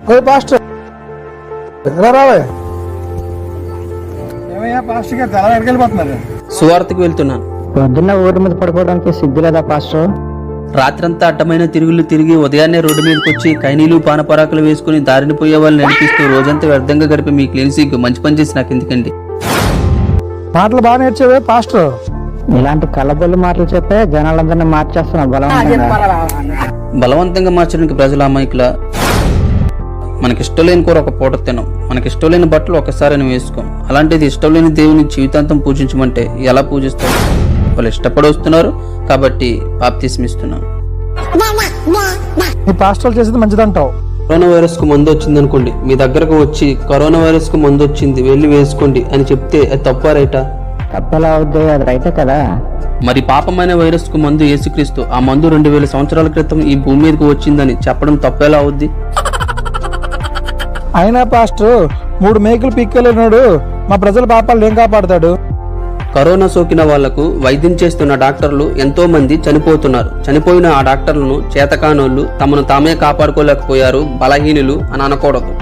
Pastor రావే ఏమయ్యా pastor గారు చాలా ఎక్కడికి వెళ్ళిపోతున్నారు? సువార్తకు వెళ్తున్నాను. పొద్దున్న ఊరి మీద పడుకోవడానికి సిగ్గు లేదా పాస్టర్? రాత్రంతా అడ్డమైన తిరుగులు తిరిగి ఉదయాన్నే రోడ్డు మీదకి వచ్చి కైనీలు పానపరాకులు వేసుకుని దారిని పోయే వాళ్ళని నడిపిస్తూ రోజంతా వ్యర్థంగా గడిపి మీ క్లినిక్ మంచి పని చేసి నాకు ఎందుకండి? మాటలు బాగా నేర్చేవే పాస్టర్. ఇలాంటి కలబొల్లి మాటలు చెప్పే జనాలందరినీ మార్చేస్తున్నా బలవంతంగా మార్చడానికి ప్రజల అమాయకుల. మనకిష్టం లేని కూర ఒక పూట తినం, మనకిష్టం లేని బట్టలు ఒకసారి వేసుకోం. అలాంటిది ఇష్టం లేని దేవుని జీవితాంతం పూజించమంటే ఎలా పూజిస్తారు? వాళ్ళు ఇష్టపడి వస్తున్నారు కాబట్టి బాప్తిస్మం ఇస్తున్నాను. ఈ పాస్టర్లు చేసేది మంచిదంటావు. కరోనా వైరస్ కు మందు వచ్చింది అనుకోండి, మీ దగ్గరకు వచ్చి కరోనా వైరస్ కు మందు వచ్చింది వెళ్ళి వేసుకోండి అని చెప్తే అది తప్పా రైటా? తప్పలా అవుద్ది, అది రైతే కదా. మరి పాపమైన వైరస్ కు మందు యేసుక్రీస్తు, ఆ మందు 2000 సంవత్సరాల క్రితం ఈ భూమి మీదకు వచ్చిందని చెప్పడం తప్పేలా అవుద్ది? అయినా పాస్టర్ 3 మేకులు పీక్కలేనాడు మా ప్రజల పాపాలు ఏం కాపాడతాడు? కరోనా సోకిన వాళ్లకు వైద్యం చేస్తున్న డాక్టర్లు ఎంతో మంది చనిపోతున్నారు. చనిపోయిన ఆ డాక్టర్లను చేతకానోళ్లు, తమను తామే కాపాడుకోలేకపోయారు, బలహీనులు అని అనకూడదు.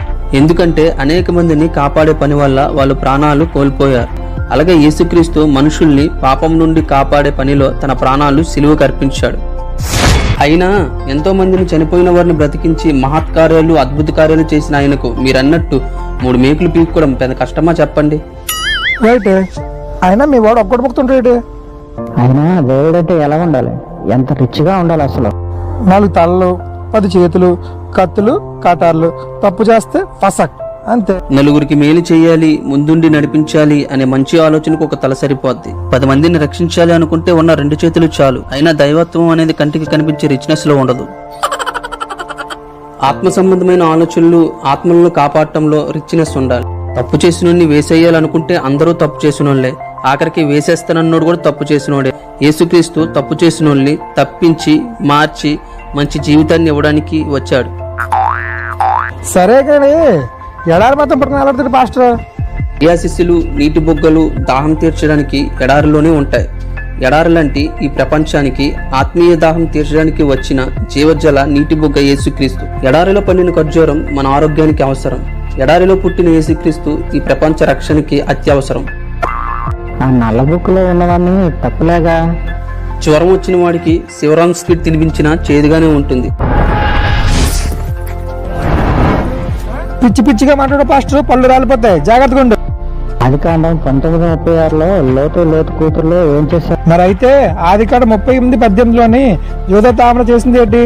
ఎందుకంటే అనేక మందిని కాపాడే పని వల్ల వాళ్ళు ప్రాణాలు కోల్పోయారు. అలాగే యేసుక్రీస్తు మనుషుల్ని పాపం నుండి కాపాడే పనిలో తన ప్రాణాలు సిలువకు అర్పించాడు. అయినా ఎంతో మందిని చనిపోయిన వారిని బ్రతికించి మహత్కార్యాలు అద్భుత కార్యాలు చేసిన ఆయనకు మీరన్నట్టు 3 మేకులు పీక్కోవడం పెద్ద కష్టమా చెప్పండి? రైట్. అయినా మీ వాడు ఒక్కటి ముక్తుంటాడు. అయినా దేవుడు అంటే ఎలా ఉండాలి, ఎంత రిచ్ గా ఉండాలి అసలు. 4 తలలు 10 చేతులు, కత్తులు కటార్లు, తప్పు చేస్తే ఫసక్ అంతే. నలుగురికి మేలు చేయాలి, ముందుండి నడిపించాలి అనే మంచి ఆలోచనకు ఒక తల సరిపోద్ది. 10 మందిని రక్షించాలి అనుకుంటే ఉన్న 2 చేతులు చాలు. అయినా దైవత్వం అనేది కంటికి కనిపించే రిచ్నెస్ లో ఉండదు. ఆత్మ సంబంధమైన ఆలోచనలు, ఆత్మలను కాపాడటంలో రిచ్నెస్ ఉండాలి. తప్పు చేసినోడిని వేసేయాలనుకుంటే అందరూ తప్పు చేసినోళ్లే, ఆఖరికి వేసేస్తానన్నోడు కూడా తప్పు చేసినోడే. యేసుక్రీస్తు తప్పు చేసినోళ్ళని తప్పించి మార్చి మంచి జీవితాన్ని ఇవ్వడానికి వచ్చాడు. సరే కానీ ఎడారి మాత్రం పట్టుకుని పాస్టర్. శిష్యులు నీటి బొగ్గలు దాహం తీర్చడానికి ఎడారిలోనే ఉంటాయి. ఎడారులంటి ఈ ప్రపంచానికి ఆత్మీయ దాహం తీర్చడానికి వచ్చిన జీవజల నీటి బొగ్గ యేసుక్రీస్తు. ఎడారిలో పండిన ఖర్జూరం మన ఆరోగ్యానికి అవసరం. ఎడారిలో పుట్టిన యేసుక్రీస్తు ఈ ప్రపంచ రక్షణకి అత్యవసరం. ఆ నల్ల బుక్కులో ఉన్నవన్నీ తప్పులేగా. జ్వరం వచ్చిన వాడికి శివరాంగ్ స్వీట్ తినిపించినా చేదుగానే ఉంటుంది. పిచ్చి పిచ్చిగా మాట్లాడే పాస్టర్, పళ్ళు రాలిపోతాయి, జాగ్రత్తగా ఉండు. ఆదికాండం 1936లో లోతు కూతురులో ఏం చేశారు? మరి అయితే ఆదికాండం 38:18లోని యూదా తామర చేసింది ఏంటి?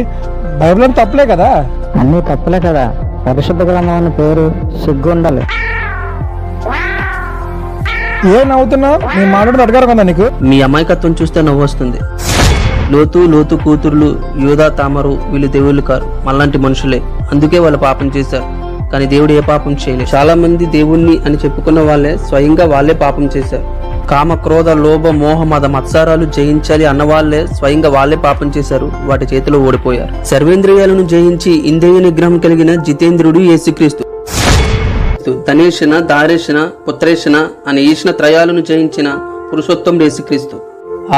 బైబిల్ తప్పులే కదా? అన్ని తప్పులే కదా. పరిశుద్ధ గ్రంథం అనే పేరు సిగ్గు ఉండాలి. ఏం నవ్వుతున్నావు? నీ మాట్లాడు అడగారు కదా నీకు. మీ అమాయకత్వం చూస్తే నవ్వు వస్తుంది. లోతు కూతుర్లు యూదా తామరు వీళ్ళు దేవుళ్ళు కారు, మనలాంటి మనుషులే. అందుకే వాళ్ళు పాపం చేశారు. కానీ దేవుడు ఏ పాపం చేయలేదు. చాలా మంది దేవుణ్ణి అని చెప్పుకున్న వాళ్ళే స్వయంగా వాళ్ళే పాపం చేశారు. కామ క్రోధ లోభ మోహ మద మత్సారాలు జయించాలి అన్నవాళ్లే స్వయంగా వాళ్ళే పాపం చేశారు, వాటి చేతిలో ఓడిపోయారు. సర్వేంద్రియాలను జయించి ఇంద్రియ నిగ్రహం కలిగిన జితేంద్రుడు యేసుక్రీస్తు. ధనేషణ దారేషణ పుత్రేషణ అనే ఈష్ణ త్రయాలను జయించిన పురుషోత్తముడు యేసుక్రీస్తు.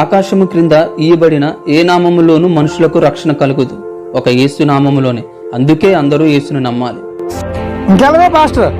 ఆకాశము క్రింద ఇయ్యబడిన ఏ నామములోనూ మనుషులకు రక్షణ కలుగుదు, ఒక యేసు నామములోనే. అందుకే అందరూ యేసును నమ్మాలి. ఇంకెలాగే పాస్టర్